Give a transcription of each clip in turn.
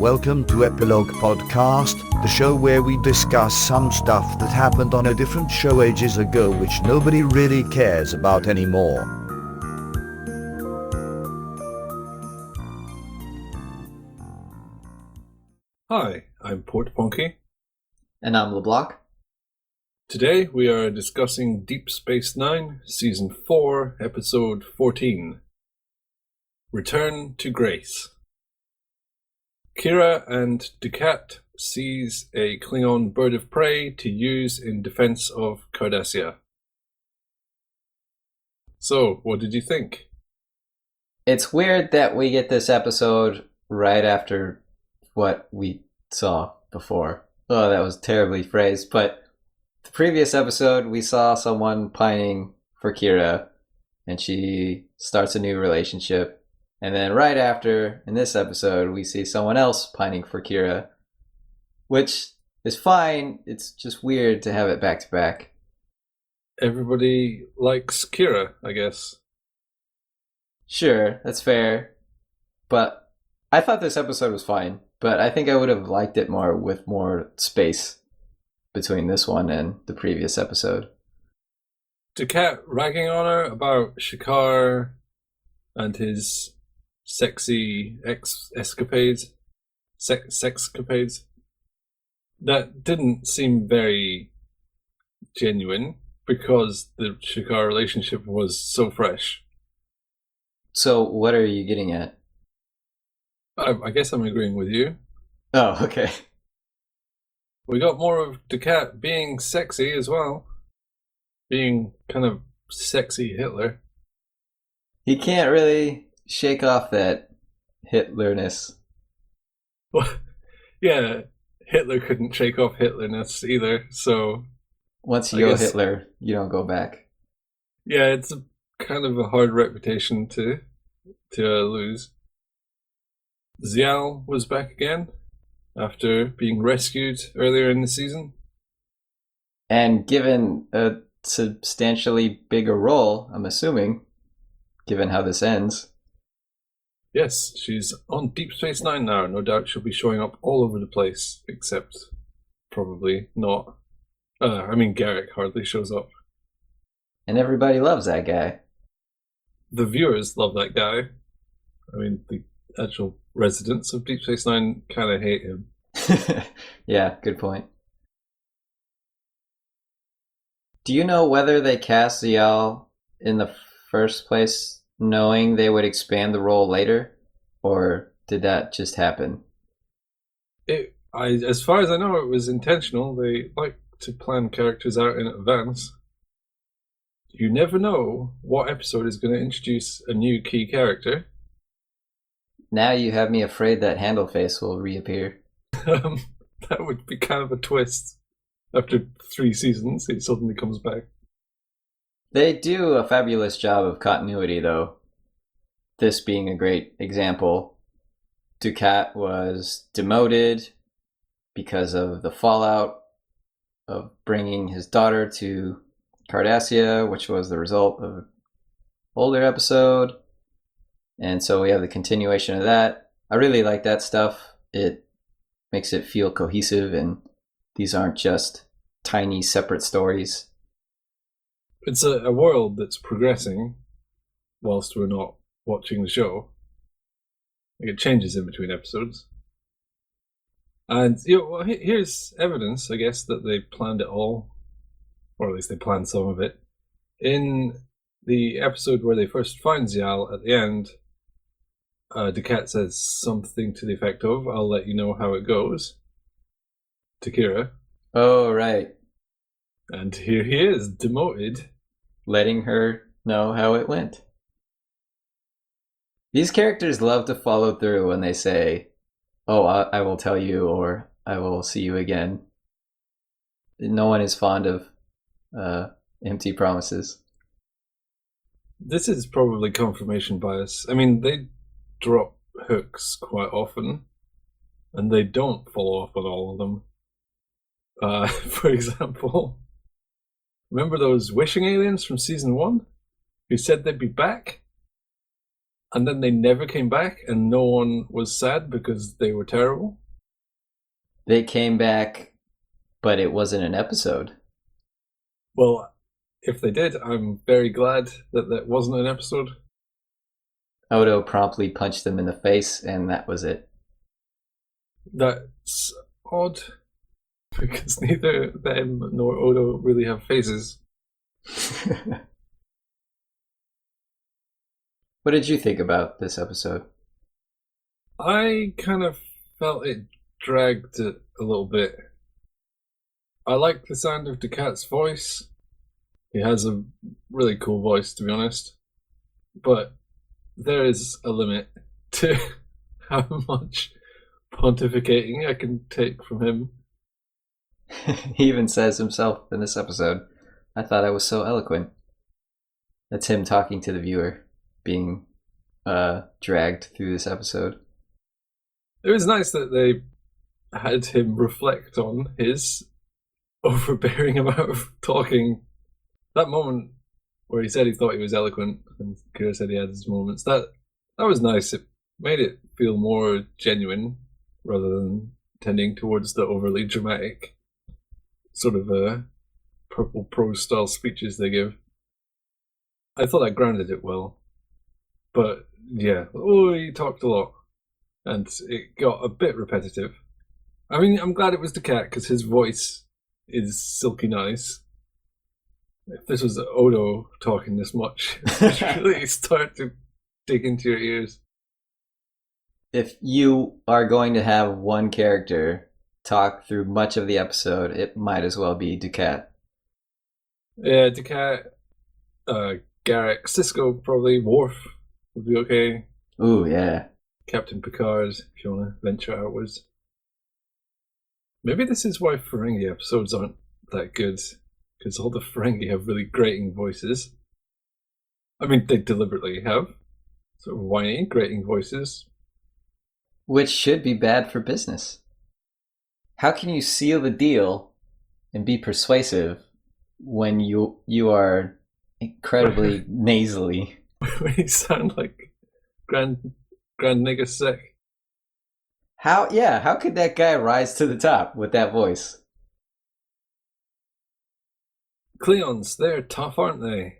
Welcome to Epilogue Podcast, the show where we discuss some stuff that happened on a different show ages ago which nobody really cares about anymore. Hi, I'm Portponky. And I'm LeBloc. Today we are discussing Deep Space Nine, Season 4, Episode 14. Return to Grace. Kira and Dukat seize a Klingon bird of prey to use in defense of Cardassia. So, what did you think? It's weird that we get this episode right after what we saw before. Oh, that was terribly phrased, but the previous episode we saw someone pining for Kira and she starts a new relationship. And then right after, in this episode, we see someone else pining for Kira, which is fine. It's just weird to have it back to back. Everybody likes Kira, I guess. Sure, that's fair. But I thought this episode was fine. But I think I would have liked it more with more space between this one and the previous episode. Dukat ragging on her about Shakar and his sexy sexcapades. That didn't seem very genuine because the Shakar relationship was so fresh. So what are you getting at? I guess I'm agreeing with you. Oh, okay. We got more of Dukat being sexy as well. Being kind of sexy Hitler. He can't really shake off that Hitlerness. Well, yeah, Hitler couldn't shake off Hitlerness either, so... Once you go Hitler, you don't go back. Yeah, it's kind of a hard reputation to lose. Ziyal was back again after being rescued earlier in the season. And given a substantially bigger role, I'm assuming, given how this ends. Yes, she's on Deep Space Nine now. No doubt she'll be showing up all over the place, except probably not. Garrick hardly shows up. And everybody loves that guy. The viewers love that guy. The actual residents of Deep Space Nine kind of hate him. Yeah, good point. Do you know whether they cast Ziyal in the first place knowing they would expand the role later? Or did that just happen? As far as I know, it was intentional. They like to plan characters out in advance. You never know what episode is going to introduce a new key character. Now you have me afraid that Handleface will reappear. That would be kind of a twist. After 3 seasons, he suddenly comes back. They do a fabulous job of continuity, though. This being a great example. Dukat was demoted because of the fallout of bringing his daughter to Cardassia, which was the result of an older episode. And so we have the continuation of that. I really like that stuff. It makes it feel cohesive, and these aren't just tiny separate stories. It's a world that's progressing whilst we're not watching the show. It changes in between episodes. And here's evidence, I guess, that they planned it all, or at least they planned some of it. In the episode where they first find Ziyal at the end, Dukat says something to the effect of, "I'll let you know how it goes," to Kira. Oh, right. And here he is, demoted. Letting her know how it went. These characters love to follow through when they say, "Oh, I will tell you," or "I will see you again." No one is fond of empty promises. This is probably confirmation bias. They drop hooks quite often, and they don't follow up on all of them. For example, remember those wishing aliens from season 1 who said they'd be back? and then they never came back, and no one was sad because they were terrible? They came back, but it wasn't an episode. Well, if they did, I'm very glad that that wasn't an episode. Odo promptly punched them in the face, and that was it. That's odd, because neither them nor Odo really have faces. What did you think about this episode? I kind of felt it dragged it a little bit. I like the sound of Ducat's voice. He has a really cool voice, to be honest. But there is a limit to how much pontificating I can take from him. He even says himself in this episode, I thought I was so eloquent. That's him talking to the viewer, being dragged through this episode. It was nice that they had him reflect on his overbearing amount of talking. That moment where he said he thought he was eloquent, and Kira said he had his moments, that was nice. It made it feel more genuine rather than tending towards the overly dramatic sort of purple prose style speeches they give. I thought that grounded it well. But yeah, he talked a lot, and it got a bit repetitive. I mean, I'm glad it was the cat because his voice is silky nice. If this was Odo talking this much, it would really start to dig into your ears. If you are going to have one character talk through much of the episode, it might as well be Ducat. Yeah, Ducat, Garrick, Cisco probably, Worf would be okay. Ooh, yeah. Captain Picard, if you want to venture outwards. Maybe this is why Ferengi episodes aren't that good, because all the Ferengi have really grating voices. I mean, they deliberately have sort of whiny, grating voices. Which should be bad for business. How can you seal the deal and be persuasive when you are incredibly nasally? When you sound like Grand Nigga Sick. How could that guy rise to the top with that voice? Klingons, they're tough, aren't they?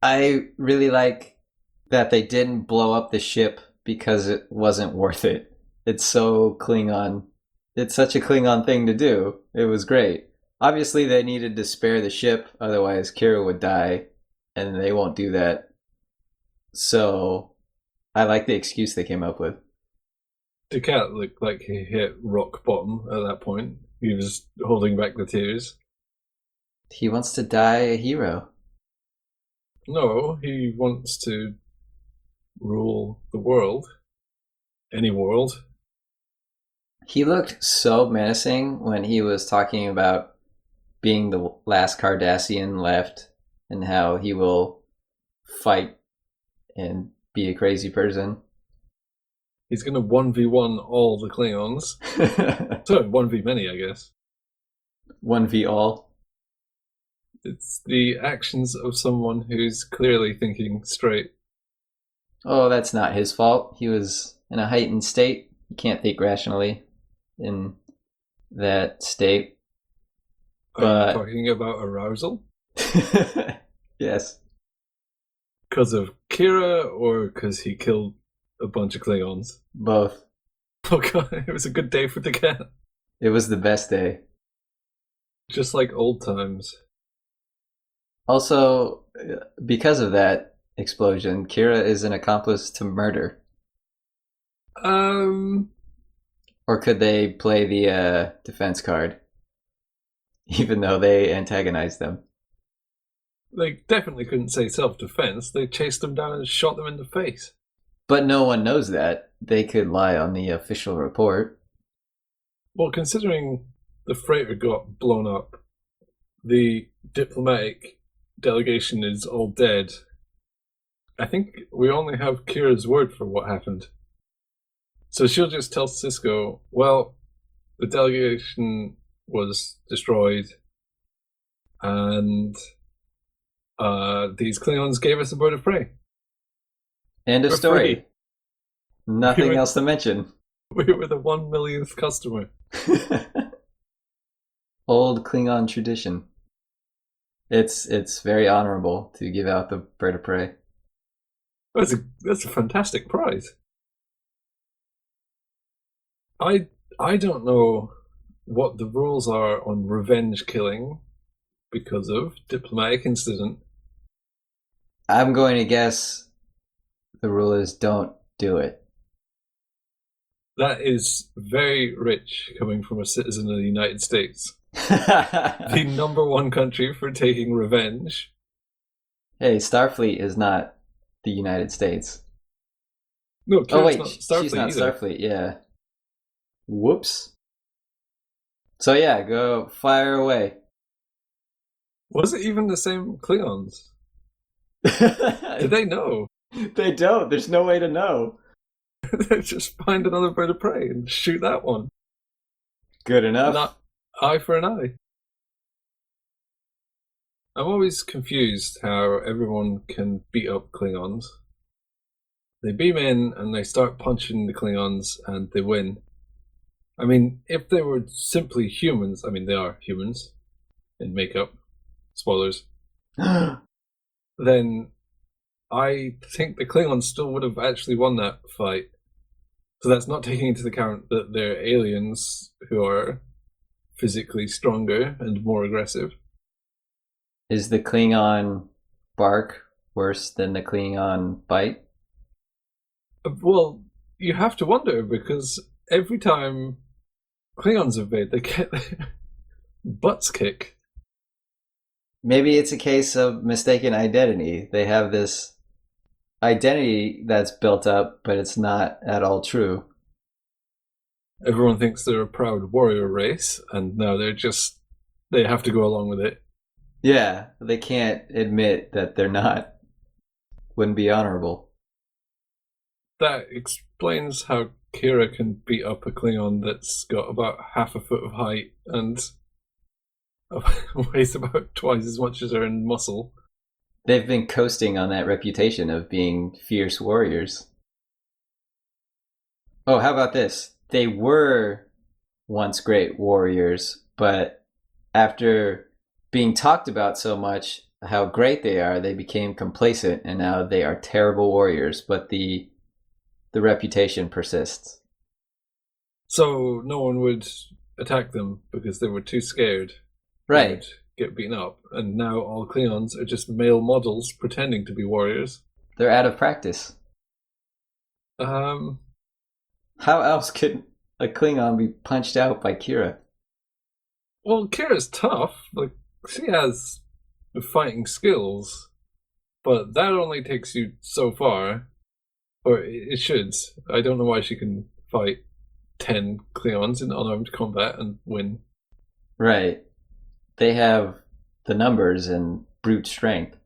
I really like that they didn't blow up the ship because it wasn't worth it. It's so Klingon. It's such a Klingon thing to do. It was great. Obviously, they needed to spare the ship, otherwise Kira would die, and they won't do that. So, I like the excuse they came up with. Ducat looked like he hit rock bottom at that point. He was holding back the tears. He wants to die a hero. No, he wants to rule the world. Any world. He looked so menacing when he was talking about being the last Cardassian left and how he will fight and be a crazy person. He's going to 1v1 all the Klingons. So, 1v many, I guess. 1v all. It's the actions of someone who's clearly thinking straight. Oh, that's not his fault. He was in a heightened state. He can't think rationally in that state. Are you talking about arousal? Yes. Because of Kira or because he killed a bunch of Klingons? Both. Oh god, it was a good day for the cat. It was the best day. Just like old times. Also, because of that explosion, Kira is an accomplice to murder. Or could they play the defense card? Even though they antagonized them. They definitely couldn't say self-defense. They chased them down and shot them in the face. But no one knows that. They could lie on the official report. Well, considering the freighter got blown up, the diplomatic delegation is all dead, I think we only have Kira's word for what happened. So she'll just tell Cisco, well, the delegation was destroyed, and these Klingons gave us a bird of prey. End of For story. free. Nothing else to mention. We were the 1 millionth customer. Old Klingon tradition. It's very honorable to give out the bird of prey. That's a fantastic prize. I don't know what the rules are on revenge killing because of diplomatic incident. I'm going to guess the rule is don't do it. That is very rich coming from a citizen of the United States. The number one country for taking revenge. Hey, Starfleet is not the United States. No, Oh Kira's wait, not Starfleet she's not either. Starfleet, yeah. Whoops. So yeah, go fire away. Was it even the same Klingons? Did they know? They don't. There's no way to know. They just find another bird of prey and shoot that one. Good enough. Not eye for an eye. I'm always confused how everyone can beat up Klingons. They beam in and they start punching the Klingons and they win. I mean, if they were simply humans, I mean, they are humans in makeup, spoilers, then I think the Klingons still would have actually won that fight. So that's not taking into account that they're aliens who are physically stronger and more aggressive. Is the Klingon bark worse than the Klingon bite? Well, you have to wonder because every time Klingons invade, they get their butts kicked. Maybe it's a case of mistaken identity. They have this identity that's built up, but it's not at all true. Everyone thinks they're a proud warrior race, and now they have to go along with it. Yeah, they can't admit that they're not. Wouldn't be honorable. That explains how Kira can beat up a Klingon that's got about half a foot of height and weighs about twice as much as her in muscle. They've been coasting on that reputation of being fierce warriors. Oh, how about this? They were once great warriors, but after being talked about so much how great they are, they became complacent and now they are terrible warriors, but the reputation persists. So no one would attack them because they were too scared. Right. They would get beaten up, and now all Klingons are just male models pretending to be warriors. They're out of practice. Um, How else could a Klingon be punched out by Kira? well, Kira's tough. Like, she has the fighting skills, but that only takes you so far. Or it should. I don't know why she can fight 10 Klingons in unarmed combat and win. Right. They have the numbers and brute strength.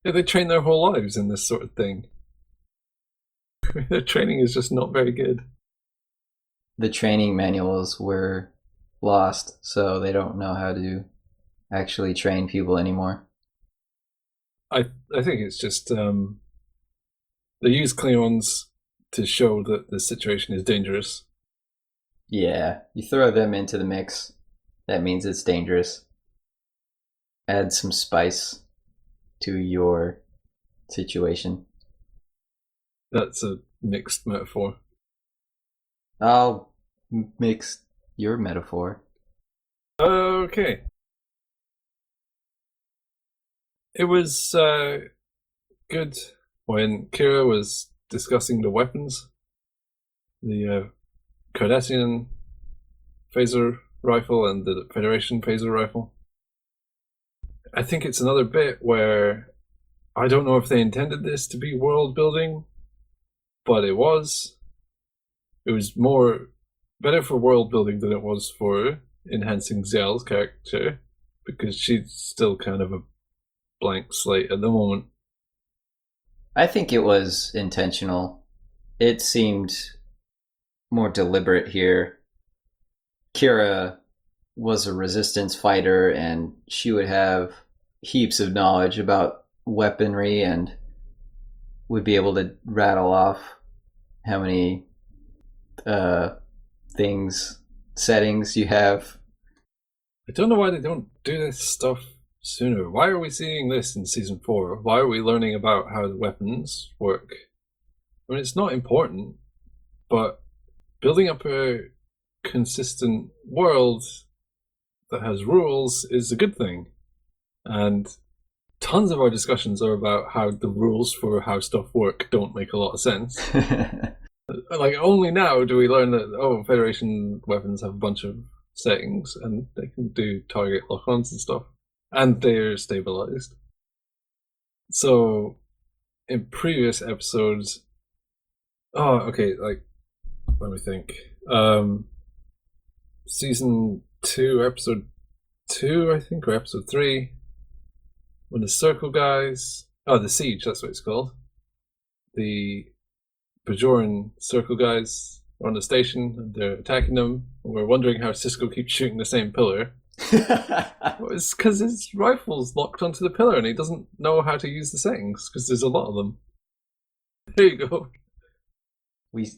Yeah, they train their whole lives in this sort of thing. Their training is just not very good. The training manuals were lost, so they don't know how to actually train people anymore. I think it's just they use Klingons to show that the situation is dangerous. Yeah, you throw them into the mix, that means it's dangerous. Add some spice to your situation. That's a mixed metaphor. I'll mix your metaphor. Okay. It was good when Kira was discussing the weapons. The Cardassian phaser rifle and the Federation phaser rifle. I think it's another bit where I don't know if they intended this to be world building, but it was. It was more better for world building than it was for enhancing Zell's character, because she's still kind of a blank slate at the moment. I think it was intentional. It seemed more deliberate here. Kira was a resistance fighter and she would have heaps of knowledge about weaponry and would be able to rattle off how many settings you have. I don't know why they don't do this stuff sooner. Why are we seeing this in season 4? Why are we learning about how the weapons work? I mean, it's not important, but building up a consistent world that has rules is a good thing. And tons of our discussions are about how the rules for how stuff work don't make a lot of sense. Like, only now do we learn that, Federation weapons have a bunch of settings and they can do target lock-ons and stuff. And they're stabilized. So, in previous episodes... let me think. Season 2, episode 2, I think, or episode 3, when the Circle guys... the Siege, that's what it's called. The Bajoran Circle guys are on the station, and they're attacking them, and we're wondering how Cisco keeps shooting the same pillar. Well, it's because his rifle's locked onto the pillar, and he doesn't know how to use the settings, because there's a lot of them. There you go.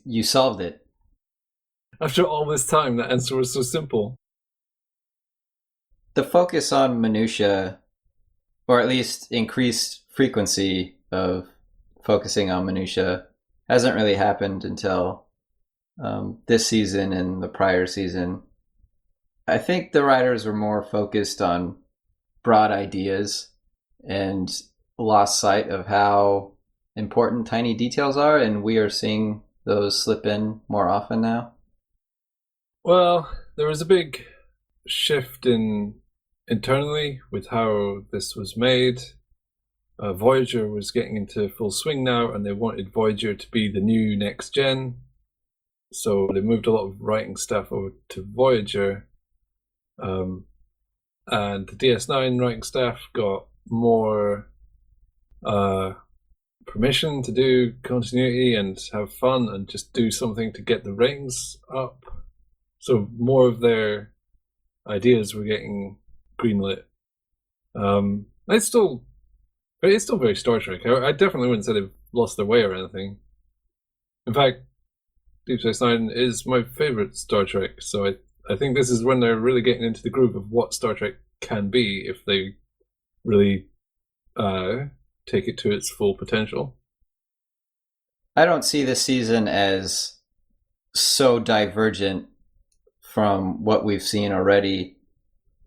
You solved it. After all this time, the answer was so simple. The focus on minutia, or at least increased frequency of focusing on minutia, hasn't really happened until this season and the prior season. I think the writers were more focused on broad ideas and lost sight of how important tiny details are, and we are seeing those slip in more often now. Well, there was a big shift internally with how this was made. Voyager was getting into full swing now, and they wanted Voyager to be the new next gen. So they moved a lot of writing staff over to Voyager. And the DS9 writing staff got more permission to do continuity and have fun and just do something to get the ratings up. So more of their ideas were getting greenlit. It's still very Star Trek. I definitely wouldn't say they've lost their way or anything. In fact, Deep Space Nine is my favorite Star Trek, so I think this is when they're really getting into the groove of what Star Trek can be if they really take it to its full potential. I don't see this season as so divergent from what we've seen already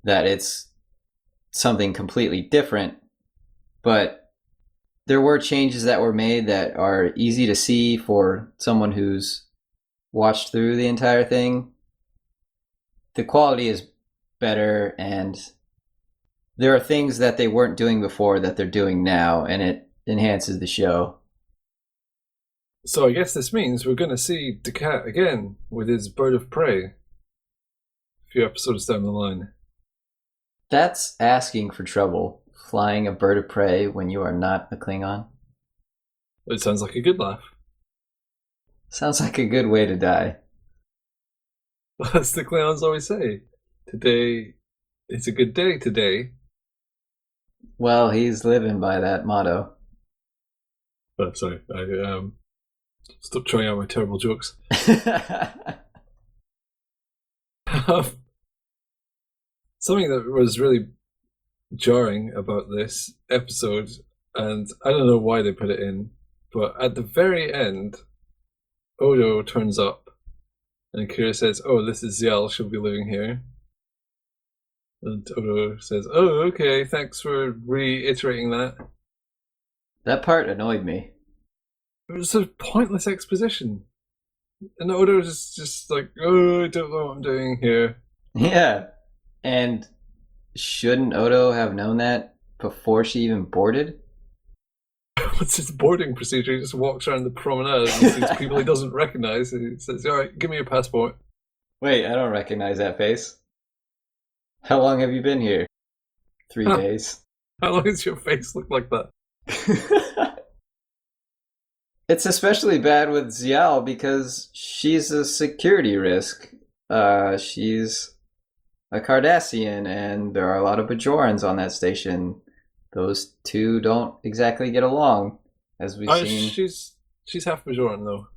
that it's something completely different, but there were changes that were made that are easy to see for someone who's watched through the entire thing. The quality is better, and there are things that they weren't doing before that they're doing now, and it enhances the show. So I guess this means we're going to see Ducat again with his bird of prey a few episodes down the line. That's asking for trouble, flying a bird of prey when you are not a Klingon. It sounds like a good laugh. Sounds like a good way to die. As the Klingons always say, today is a good day today. Well, he's living by that motto. Oh, sorry, I stop trying out my terrible jokes. Something that was really jarring about this episode, and I don't know why they put it in, but at the very end, Odo turns up, and Kira says, "Oh, this is Ziel, she'll be living here." And Odo says, "Oh, okay, thanks for reiterating that." That part annoyed me. It was a pointless exposition. And Odo is just like, "Oh, I don't know what I'm doing here." Yeah. And shouldn't Odo have known that before she even boarded? What's his boarding procedure? He just walks around the promenade and sees people he doesn't recognize. And he says, "All right, give me your passport." Wait, I don't recognize that face. How long have you been here? 3 days. How long does your face look like that? It's especially bad with Zial because she's a security risk. She's a Cardassian, and there are a lot of Bajorans on that station. Those two don't exactly get along. as we've seen. She's half Bajoran, though.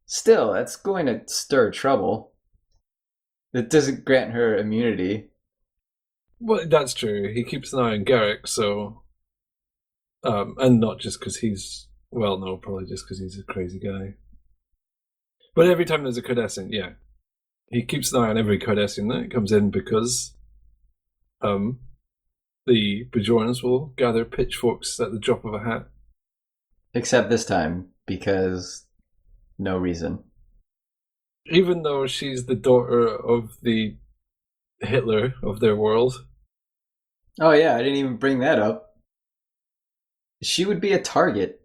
Still, that's going to stir trouble. It doesn't grant her immunity. Well, that's true. He keeps an eye on Garrick, so... and not just because he's... Well, no, probably just because he's a crazy guy. But every time there's a Cardassian, yeah. He keeps an eye on every Cardassian that comes in because... the Bajorans will gather pitchforks at the drop of a hat. Except this time, because no reason. Even though she's the daughter of the Hitler of their world. Oh yeah, I didn't even bring that up. She would be a target.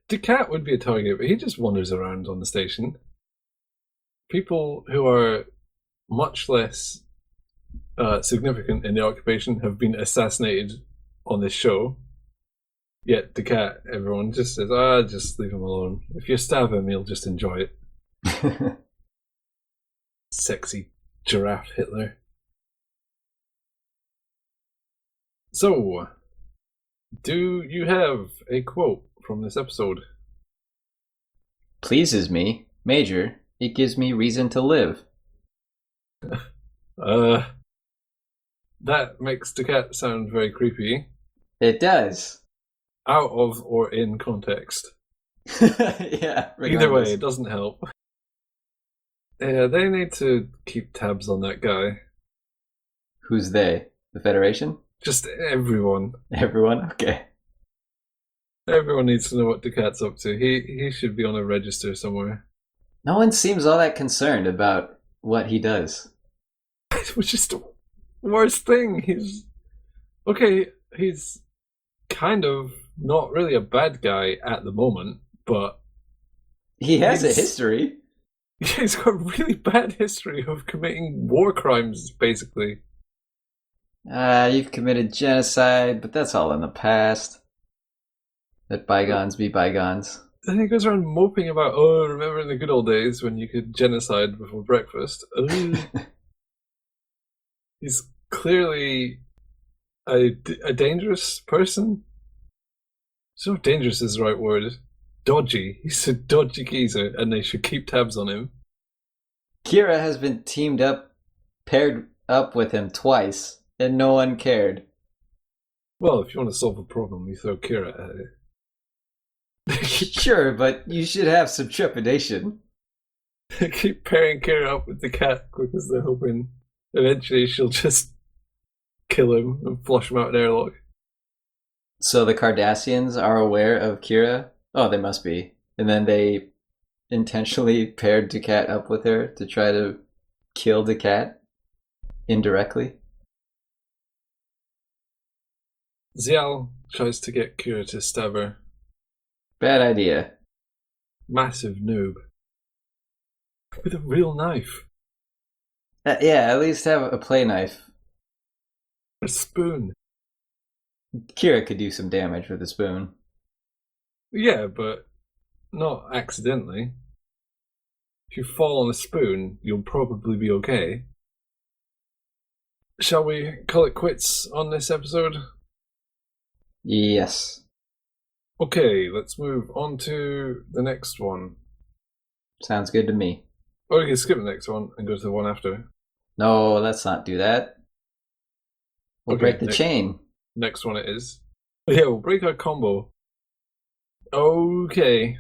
Ducat would be a target, but he just wanders around on the station. People who are much less significant in the occupation have been assassinated on this show. Yet Ducat, everyone just says, just leave him alone. If you stab him, he'll just enjoy it. Sexy giraffe Hitler. So, do you have a quote from this episode? Pleases me, Major. It gives me reason to live. That makes Ducat sound very creepy. It does. Out of or in context. Yeah. Regardless. Either way, it doesn't help. Yeah, they need to keep tabs on that guy. Who's they? The Federation? Just everyone. Everyone? Okay. Everyone needs to know what Ducat's up to. He should be on a register somewhere. No one seems all that concerned about what he does. Which is the worst thing. He's kind of not really a bad guy at the moment, but he has a history. He's got a really bad history of committing war crimes, basically. You've committed genocide, but that's all in the past. Let bygones be bygones. Then he goes around moping about, remember in the good old days when you could genocide before breakfast. He's clearly a dangerous person. So dangerous is the right word. Dodgy. He's a dodgy geezer, and they should keep tabs on him. Kira has been paired up with him twice, and no one cared. Well, if you want to solve a problem, you throw Kira at it. Sure, but you should have some trepidation. They keep pairing Kira up with the cat because they're hoping eventually she'll just kill him and flush him out an airlock. So the Cardassians are aware of Kira? Oh, they must be. And then they intentionally paired Ducat up with her to try to kill Ducat indirectly? Xiao tries to get Kira to stab her. Bad idea. Massive noob. With a real knife. Yeah, at least have a play knife. A spoon. Kira could do some damage with a spoon. Yeah, but not accidentally. If you fall on a spoon, you'll probably be okay. Shall we call it quits on this episode? Yes. Okay, let's move on to the next one. Sounds good to me. Or we can skip the next one and go to the one after. No, let's not do that. We'll break the chain. Next one it is. Yeah, we'll break our combo. Okay.